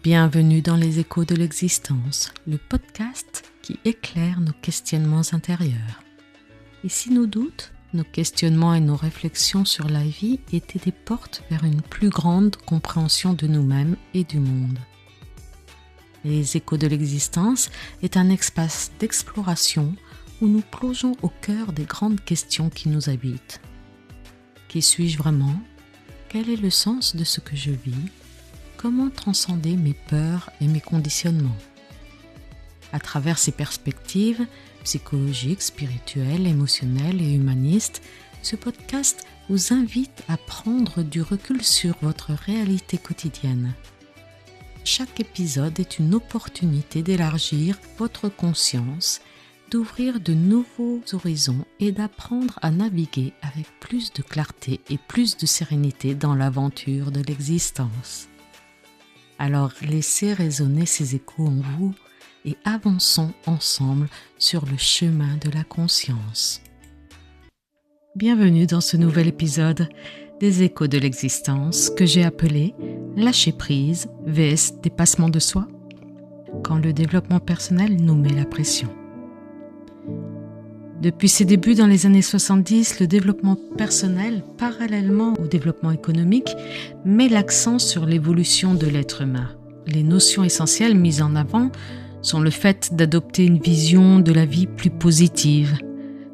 Bienvenue dans les échos de l'existence, le podcast qui éclaire nos questionnements intérieurs. Et si nos doutes, nos questionnements et nos réflexions sur la vie étaient des portes vers une plus grande compréhension de nous-mêmes et du monde. Les échos de l'existence est un espace d'exploration où nous plongeons au cœur des grandes questions qui nous habitent. Qui suis-je vraiment ? Quel est le sens de ce que je vis ? Comment transcender mes peurs et mes conditionnements ? À travers ces perspectives psychologiques, spirituelles, émotionnelles et humanistes, ce podcast vous invite à prendre du recul sur votre réalité quotidienne. Chaque épisode est une opportunité d'élargir votre conscience, d'ouvrir de nouveaux horizons et d'apprendre à naviguer avec plus de clarté et plus de sérénité dans l'aventure de l'existence. Alors laissez résonner ces échos en vous et avançons ensemble sur le chemin de la conscience. Bienvenue dans ce nouvel épisode des échos de l'existence que j'ai appelé Lâcher prise vs dépassement de soi, quand le développement personnel nous met la pression. Depuis ses débuts dans les années 70, le développement personnel, parallèlement au développement économique, met l'accent sur l'évolution de l'être humain. Les notions essentielles mises en avant sont le fait d'adopter une vision de la vie plus positive,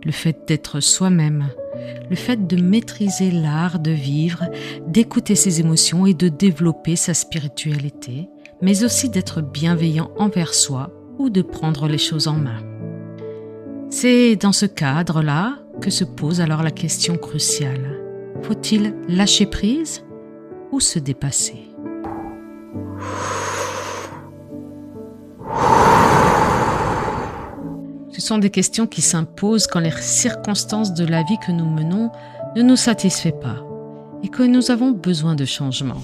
le fait d'être soi-même, le fait de maîtriser l'art de vivre, d'écouter ses émotions et de développer sa spiritualité, mais aussi d'être bienveillant envers soi ou de prendre les choses en main. C'est dans ce cadre-là que se pose alors la question cruciale. Faut-il lâcher prise ou se dépasser ? Ce sont des questions qui s'imposent quand les circonstances de la vie que nous menons ne nous satisfont pas et que nous avons besoin de changement.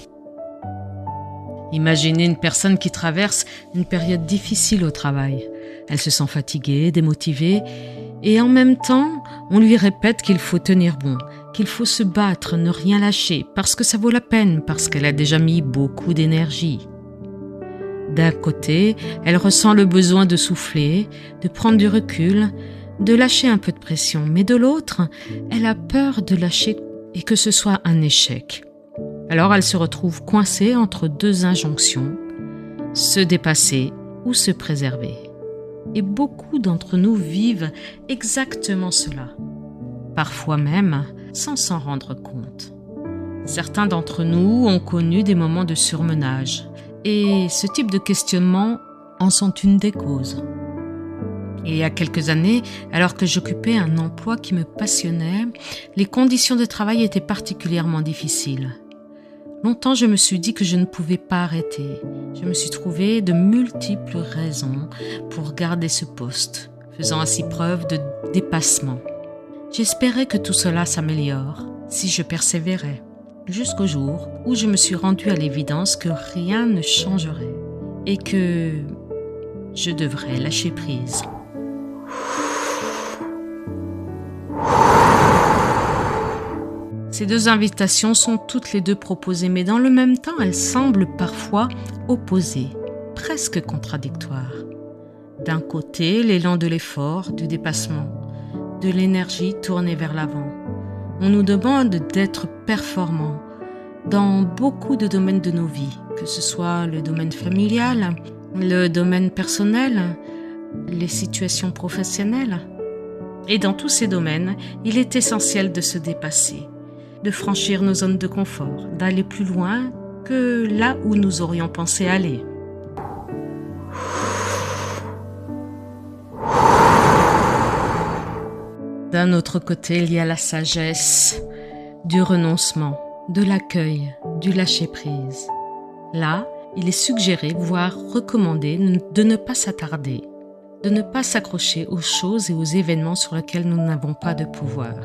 Imaginez une personne qui traverse une période difficile au travail. Elle se sent fatiguée, démotivée, et en même temps, on lui répète qu'il faut tenir bon, qu'il faut se battre, ne rien lâcher, parce que ça vaut la peine, parce qu'elle a déjà mis beaucoup d'énergie. D'un côté, elle ressent le besoin de souffler, de prendre du recul, de lâcher un peu de pression, mais de l'autre, elle a peur de lâcher et que ce soit un échec. Alors elle se retrouve coincée entre deux injonctions, se dépasser ou se préserver. Et beaucoup d'entre nous vivent exactement cela, parfois même sans s'en rendre compte. Certains d'entre nous ont connu des moments de surmenage, et ce type de questionnement en sont une des causes. Et il y a quelques années, alors que j'occupais un emploi qui me passionnait, les conditions de travail étaient particulièrement difficiles. Longtemps, je me suis dit que je ne pouvais pas arrêter. Je me suis trouvé de multiples raisons pour garder ce poste, faisant ainsi preuve de dépassement. J'espérais que tout cela s'améliore si je persévérais, jusqu'au jour où je me suis rendu à l'évidence que rien ne changerait et que je devrais lâcher prise. Ces deux invitations sont toutes les deux proposées, mais dans le même temps, elles semblent parfois opposées, presque contradictoires. D'un côté, l'élan de l'effort, du dépassement, de l'énergie tournée vers l'avant. On nous demande d'être performants dans beaucoup de domaines de nos vies, que ce soit le domaine familial, le domaine personnel, les situations professionnelles. Et dans tous ces domaines, il est essentiel de se dépasser, de franchir nos zones de confort, d'aller plus loin que là où nous aurions pensé aller. D'un autre côté, il y a la sagesse, du renoncement, de l'accueil, du lâcher-prise. Là, il est suggéré, voire recommandé, de ne pas s'attarder, de ne pas s'accrocher aux choses et aux événements sur lesquels nous n'avons pas de pouvoir.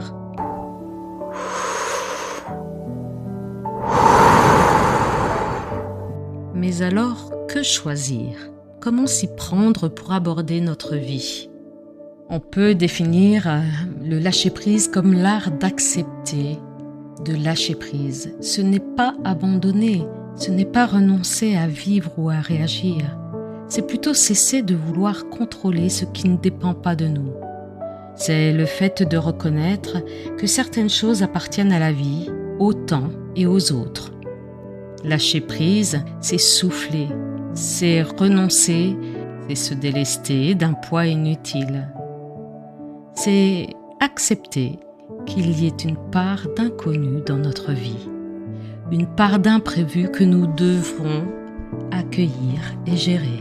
Mais alors, que choisir ? Comment s'y prendre pour aborder notre vie ? On peut définir le lâcher-prise comme l'art d'accepter, de lâcher prise. Ce n'est pas abandonner, ce n'est pas renoncer à vivre ou à réagir, c'est plutôt cesser de vouloir contrôler ce qui ne dépend pas de nous. C'est le fait de reconnaître que certaines choses appartiennent à la vie, au temps et aux autres. Lâcher prise, c'est souffler, c'est renoncer, c'est se délester d'un poids inutile. C'est accepter qu'il y ait une part d'inconnu dans notre vie, une part d'imprévu que nous devrons accueillir et gérer.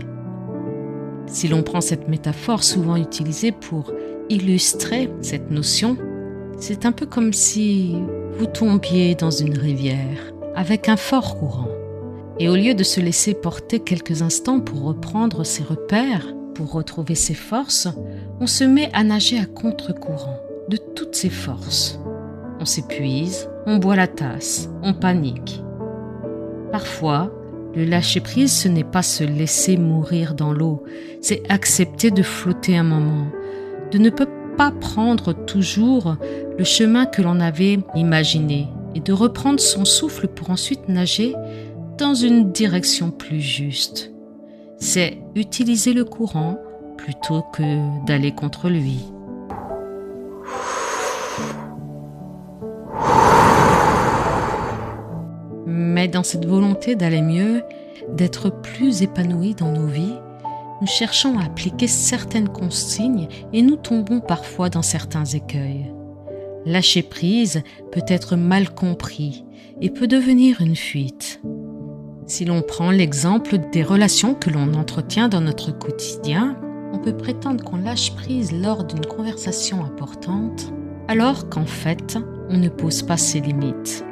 Si l'on prend cette métaphore souvent utilisée pour illustrer cette notion, c'est un peu comme si vous tombiez dans une rivière avec un fort courant. Et au lieu de se laisser porter quelques instants pour reprendre ses repères, pour retrouver ses forces, on se met à nager à contre-courant de toutes ses forces. On s'épuise, on boit la tasse, on panique. Parfois, le lâcher-prise, ce n'est pas se laisser mourir dans l'eau, c'est accepter de flotter un moment, de ne pas prendre toujours le chemin que l'on avait imaginé et de reprendre son souffle pour ensuite nager dans une direction plus juste. C'est utiliser le courant plutôt que d'aller contre lui. Mais dans cette volonté d'aller mieux, d'être plus épanoui dans nos vies, nous cherchons à appliquer certaines consignes et nous tombons parfois dans certains écueils. Lâcher prise peut être mal compris et peut devenir une fuite. Si l'on prend l'exemple des relations que l'on entretient dans notre quotidien, on peut prétendre qu'on lâche prise lors d'une conversation importante, alors qu'en fait, on ne pose pas ses limites.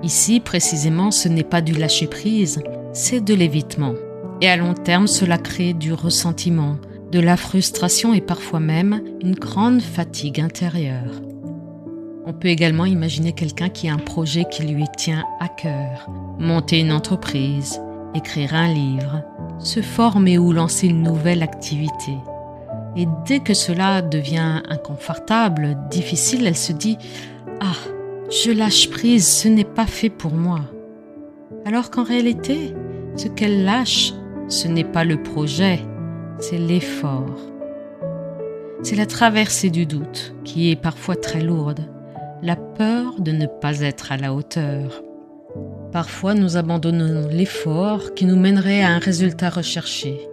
Ici, précisément, ce n'est pas du lâcher-prise, c'est de l'évitement. Et à long terme, cela crée du ressentiment, de la frustration et parfois même une grande fatigue intérieure. On peut également imaginer quelqu'un qui a un projet qui lui tient à cœur, monter une entreprise, écrire un livre, se former ou lancer une nouvelle activité. Et dès que cela devient inconfortable, difficile, elle se dit « Ah, je lâche prise, ce n'est pas fait pour moi. » Alors qu'en réalité, ce qu'elle lâche, ce n'est pas le projet, c'est l'effort. C'est la traversée du doute qui est parfois très lourde, la peur de ne pas être à la hauteur. Parfois, nous abandonnons l'effort qui nous mènerait à un résultat recherché,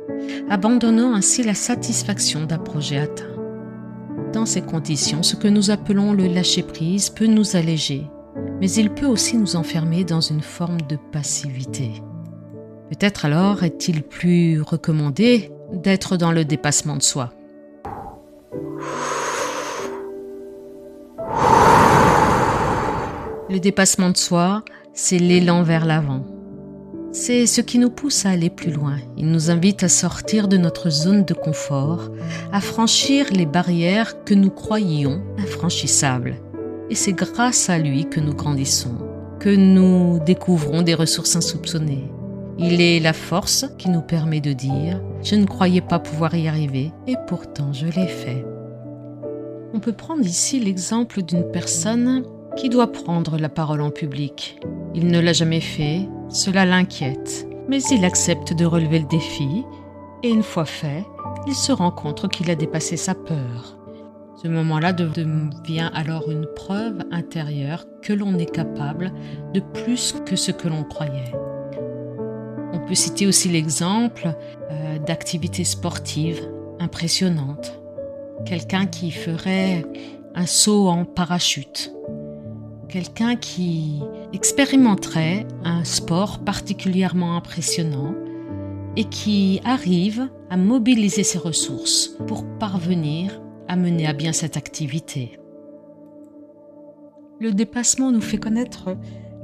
abandonnant ainsi la satisfaction d'un projet atteint. Dans ces conditions, ce que nous appelons le lâcher-prise peut nous alléger, mais il peut aussi nous enfermer dans une forme de passivité. Peut-être alors est-il plus recommandé d'être dans le dépassement de soi. Le dépassement de soi, c'est l'élan vers l'avant. C'est ce qui nous pousse à aller plus loin. Il nous invite à sortir de notre zone de confort, à franchir les barrières que nous croyions infranchissables. Et c'est grâce à lui que nous grandissons, que nous découvrons des ressources insoupçonnées. Il est la force qui nous permet de dire « Je ne croyais pas pouvoir y arriver et pourtant je l'ai fait ». On peut prendre ici l'exemple d'une personne qui doit prendre la parole en public. Il ne l'a jamais fait, cela l'inquiète, mais il accepte de relever le défi et une fois fait, il se rend compte qu'il a dépassé sa peur. Ce moment-là devient alors une preuve intérieure que l'on est capable de plus que ce que l'on croyait. On peut citer aussi l'exemple d'activités sportives impressionnantes. Quelqu'un qui ferait un saut en parachute. Quelqu'un qui expérimenterait un sport particulièrement impressionnant et qui arrive à mobiliser ses ressources pour parvenir à mener à bien cette activité. Le dépassement nous fait connaître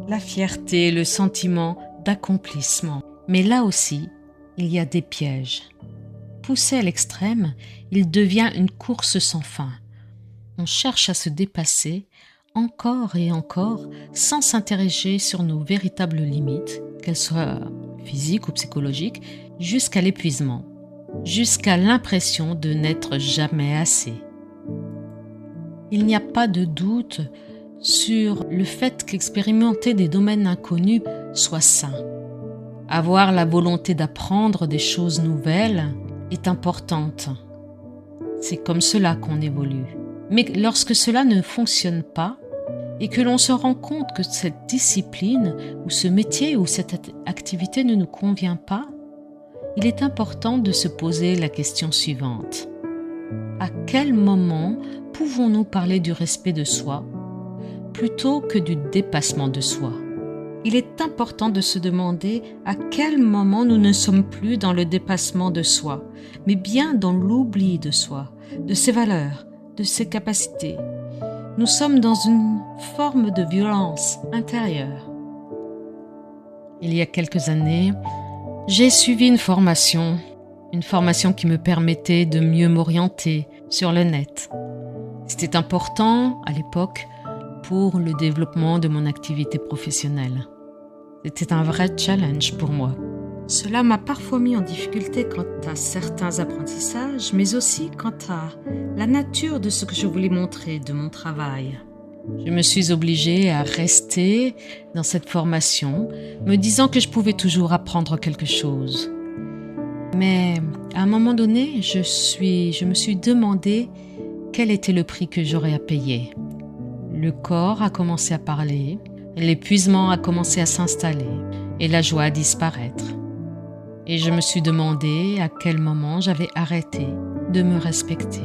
la fierté, le sentiment d'accomplissement. Mais là aussi, il y a des pièges. Poussé à l'extrême, il devient une course sans fin. On cherche à se dépasser encore et encore sans s'interroger sur nos véritables limites, qu'elles soient physiques ou psychologiques, jusqu'à l'épuisement, jusqu'à l'impression de n'être jamais assez. Il n'y a pas de doute sur le fait qu'expérimenter des domaines inconnus soit sain. Avoir la volonté d'apprendre des choses nouvelles est importante. C'est comme cela qu'on évolue. Mais lorsque cela ne fonctionne pas et que l'on se rend compte que cette discipline ou ce métier ou cette activité ne nous convient pas, il est important de se poser la question suivante. À quel moment pouvons-nous parler du respect de soi plutôt que du dépassement de soi? Il est important de se demander à quel moment nous ne sommes plus dans le dépassement de soi, mais bien dans l'oubli de soi, de ses valeurs, de ses capacités. Nous sommes dans une forme de violence intérieure. Il y a quelques années, j'ai suivi une formation qui me permettait de mieux m'orienter sur le net. C'était important à l'époque pour le développement de mon activité professionnelle. C'était un vrai challenge pour moi. Cela m'a parfois mis en difficulté quant à certains apprentissages, mais aussi quant à la nature de ce que je voulais montrer de mon travail. Je me suis obligée à rester dans cette formation, me disant que je pouvais toujours apprendre quelque chose. Mais à un moment donné, je me suis demandé quel était le prix que j'aurais à payer. Le corps a commencé à parler, l'épuisement a commencé à s'installer et la joie à disparaître. Et je me suis demandé à quel moment j'avais arrêté de me respecter.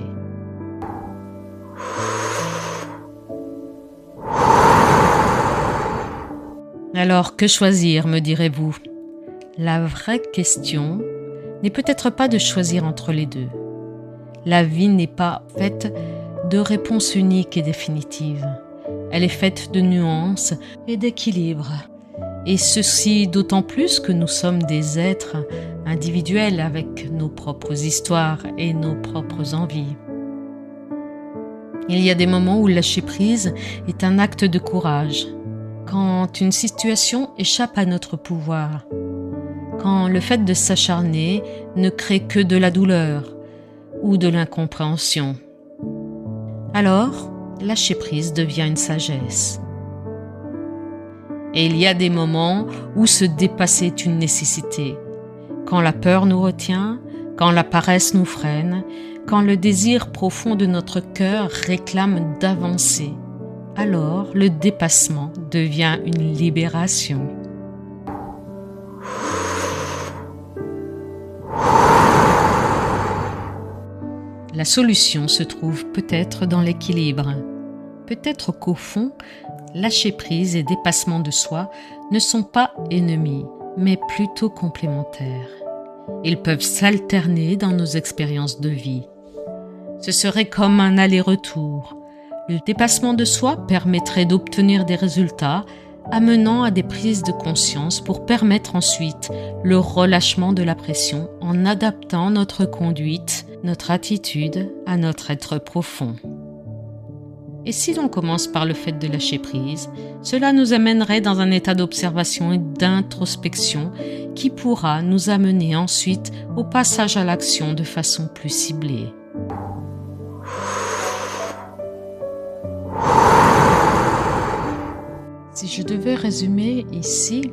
Alors, que choisir, me direz-vous? La vraie question n'est peut-être pas de choisir entre les deux. La vie n'est pas faite de réponses uniques et définitives. Elle est faite de nuances et d'équilibres. Et ceci d'autant plus que nous sommes des êtres individuels avec nos propres histoires et nos propres envies. Il y a des moments où lâcher prise est un acte de courage. Quand une situation échappe à notre pouvoir. Quand le fait de s'acharner ne crée que de la douleur ou de l'incompréhension. Alors, lâcher prise devient une sagesse. Et il y a des moments où se dépasser est une nécessité. Quand la peur nous retient, quand la paresse nous freine, quand le désir profond de notre cœur réclame d'avancer, alors le dépassement devient une libération. La solution se trouve peut-être dans l'équilibre. Peut-être qu'au fond, lâcher prise et dépassement de soi ne sont pas ennemis, mais plutôt complémentaires. Ils peuvent s'alterner dans nos expériences de vie. Ce serait comme un aller-retour. Le dépassement de soi permettrait d'obtenir des résultats, amenant à des prises de conscience pour permettre ensuite le relâchement de la pression en adaptant notre conduite, notre attitude à notre être profond. Et si l'on commence par le fait de lâcher prise, cela nous amènerait dans un état d'observation et d'introspection qui pourra nous amener ensuite au passage à l'action de façon plus ciblée. Si je devais résumer ici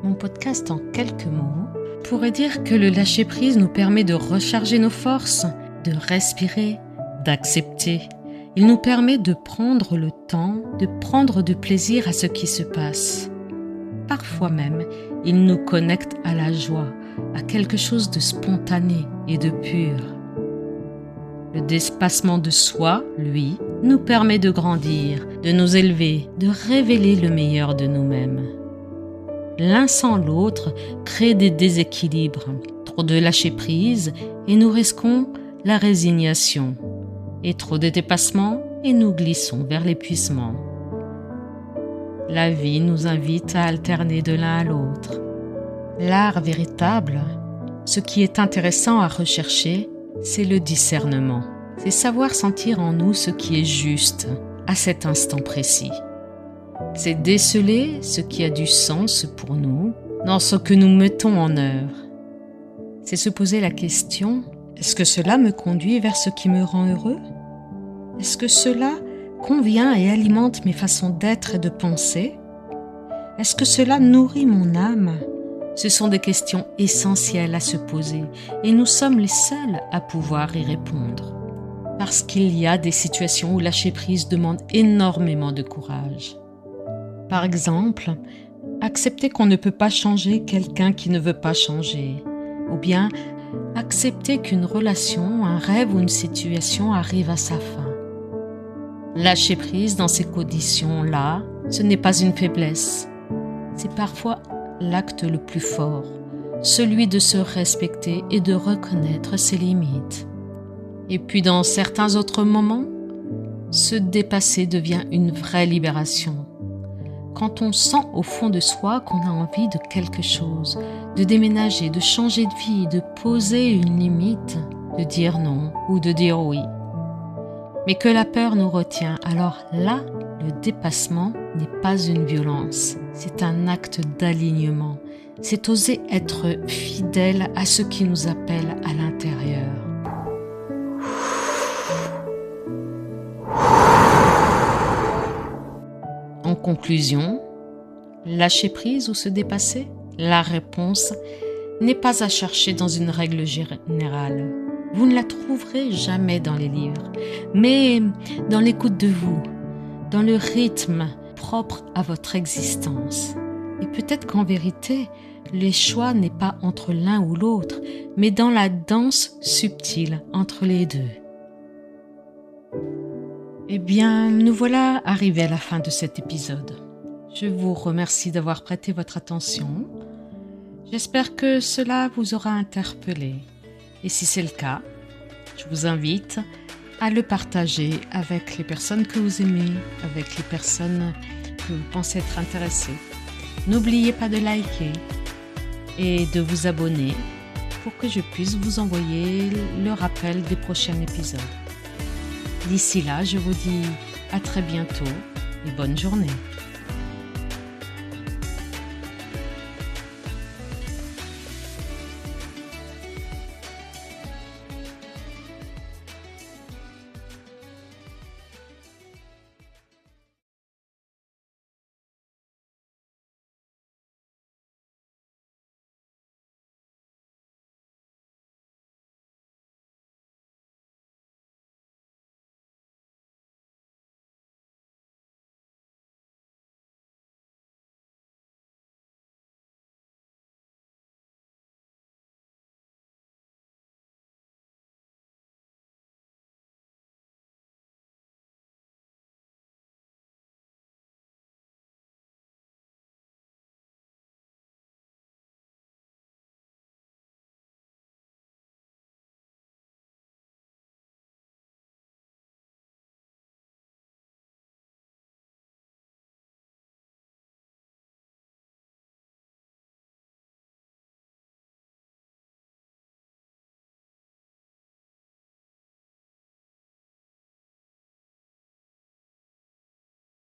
mon podcast en quelques mots, je pourrais dire que le lâcher-prise nous permet de recharger nos forces, de respirer, d'accepter. Il nous permet de prendre le temps, de prendre du plaisir à ce qui se passe. Parfois même, il nous connecte à la joie, à quelque chose de spontané et de pur. Le dépassement de soi, lui, nous permet de grandir, de nous élever, de révéler le meilleur de nous-mêmes. L'un sans l'autre crée des déséquilibres, trop de lâcher prise et nous risquons la résignation, et trop de dépassement et nous glissons vers l'épuisement. La vie nous invite à alterner de l'un à l'autre. L'art véritable, ce qui est intéressant à rechercher, c'est le discernement. C'est savoir sentir en nous ce qui est juste à cet instant précis. C'est déceler ce qui a du sens pour nous dans ce que nous mettons en œuvre. C'est se poser la question, est-ce que cela me conduit vers ce qui me rend heureux? Est-ce que cela convient et alimente mes façons d'être et de penser? Est-ce que cela nourrit mon âme ? Ce sont des questions essentielles à se poser et nous sommes les seuls à pouvoir y répondre. Parce qu'il y a des situations où lâcher prise demande énormément de courage. Par exemple, accepter qu'on ne peut pas changer quelqu'un qui ne veut pas changer, ou bien accepter qu'une relation, un rêve ou une situation arrive à sa fin. Lâcher prise dans ces conditions-là, ce n'est pas une faiblesse. C'est parfois l'acte le plus fort, celui de se respecter et de reconnaître ses limites. Et puis dans certains autres moments, se dépasser devient une vraie libération. Quand on sent au fond de soi qu'on a envie de quelque chose, de déménager, de changer de vie, de poser une limite, de dire non ou de dire oui. Mais que la peur nous retient, alors là, le dépassement n'est pas une violence, c'est un acte d'alignement. C'est oser être fidèle à ce qui nous appelle à l'intérieur. En conclusion, lâcher prise ou se dépasser ? La réponse n'est pas à chercher dans une règle générale. Vous ne la trouverez jamais dans les livres, mais dans l'écoute de vous, dans le rythme propre à votre existence. Et peut-être qu'en vérité, le choix n'est pas entre l'un ou l'autre, mais dans la danse subtile entre les deux. Eh bien, nous voilà arrivés à la fin de cet épisode. Je vous remercie d'avoir prêté votre attention. J'espère que cela vous aura interpellé. Et si c'est le cas, je vous invite à le partager avec les personnes que vous aimez, avec les personnes que vous pensez être intéressées. N'oubliez pas de liker et de vous abonner pour que je puisse vous envoyer le rappel des prochains épisodes. D'ici là, je vous dis à très bientôt et bonne journée.